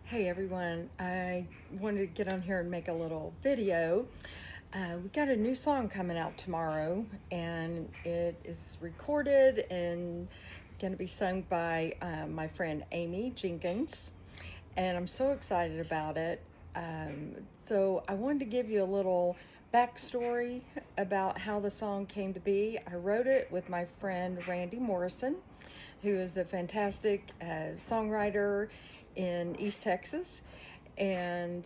Hey everyone, I wanted to get on here and make a little video. We got a new song coming out tomorrow, and it is recorded and going to be sung by my friend Aimee Jenkins, and I'm so excited about it. So I wanted to give you a little backstory about how the song came to be. I wrote it with my friend Morrison, who is a fantastic songwriter in East Texas. And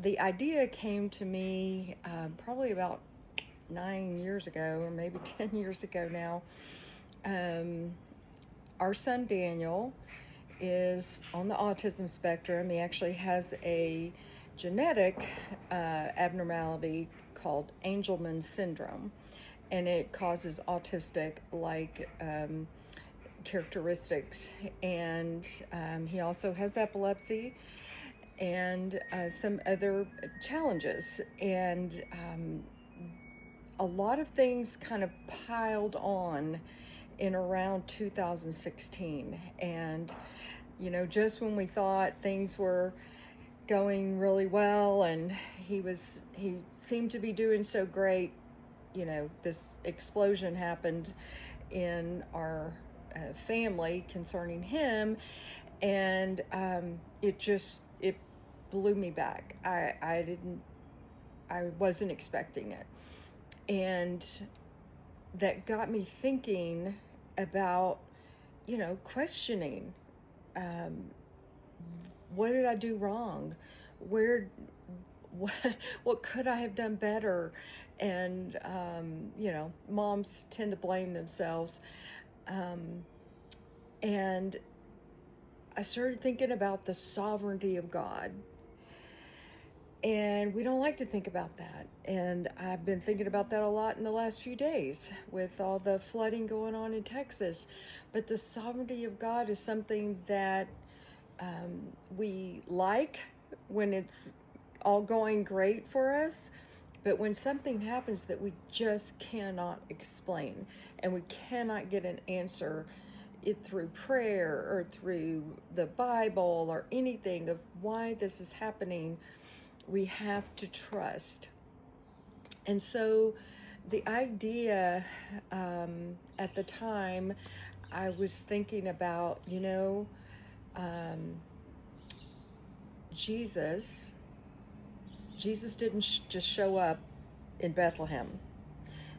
the idea came to me probably about 9 years ago, or maybe 10 years ago now. Our son Daniel is on the autism spectrum. He actually has a genetic abnormality called Angelman syndrome, and it causes autistic-like characteristics. And he also has epilepsy and some other challenges. And a lot of things kind of piled on in around 2016. And, you know, just when we thought things were going really well and he seemed to be doing so great, you know, this explosion happened in our family concerning him, and it blew me back. I wasn't expecting it, and that got me thinking about, you know, questioning, what did I do wrong? What could I have done better? And you know, moms tend to blame themselves. And I started thinking about the sovereignty of God. And we don't like to think about that. And I've been thinking about that a lot in the last few days with all the flooding going on in Texas. But the sovereignty of God is something that we like when it's all going great for us. But when something happens that we just cannot explain, and we cannot get an answer through prayer or through the Bible or anything of why this is happening, we have to trust. And so the idea, at the time, I was thinking about, you know, Jesus didn't just show up in Bethlehem.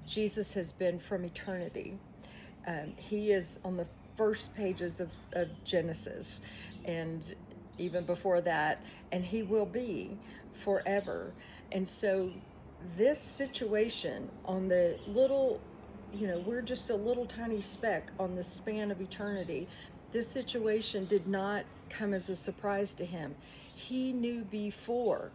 Jesus has been from eternity. He is on the first pages of Genesis, and even before that, and he will be forever. And so this situation on the little, you know, we're just a little tiny speck on the span of eternity. This situation did not come as a surprise to him. He knew before.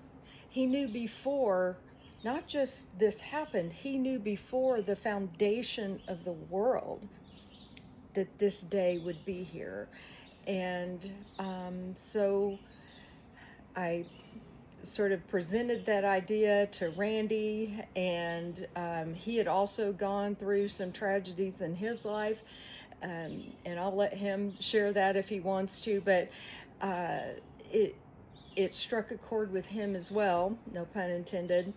Not just this happened, he knew before the foundation of the world that this day would be here. And so I sort of presented that idea to Randy, and he had also gone through some tragedies in his life, and I'll let him share that if he wants to, but it struck a chord with him as well, no pun intended.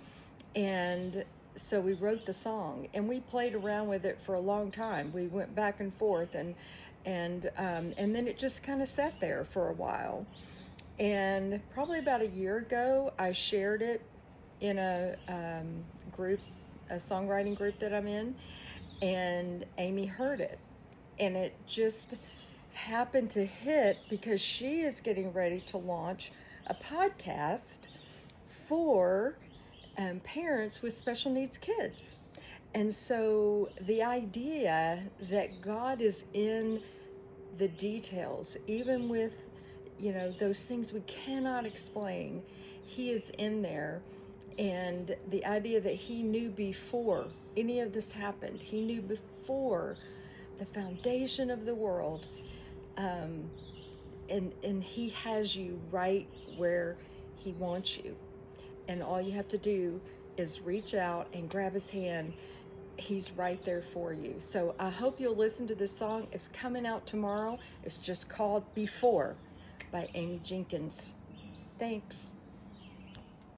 And so we wrote the song, and we played around with it for a long time. We went back and forth, and then it just kind of sat there for a while. And probably about a year ago, I shared it in a group, a songwriting group that I'm in, and Aimee heard it. And it just happened to hit because she is getting ready to launch a podcast for parents with special needs kids. And so the idea that God is in the details, even with, you know, those things we cannot explain, he is in there. And the idea that he knew before any of this happened, he knew before the foundation of the world, and he has you right where he wants you. And all you have to do is reach out and grab his hand. He's right there for you. So I hope you'll listen to this song. It's coming out tomorrow. It's just called Before. by Aimee Jenkins. Thanks.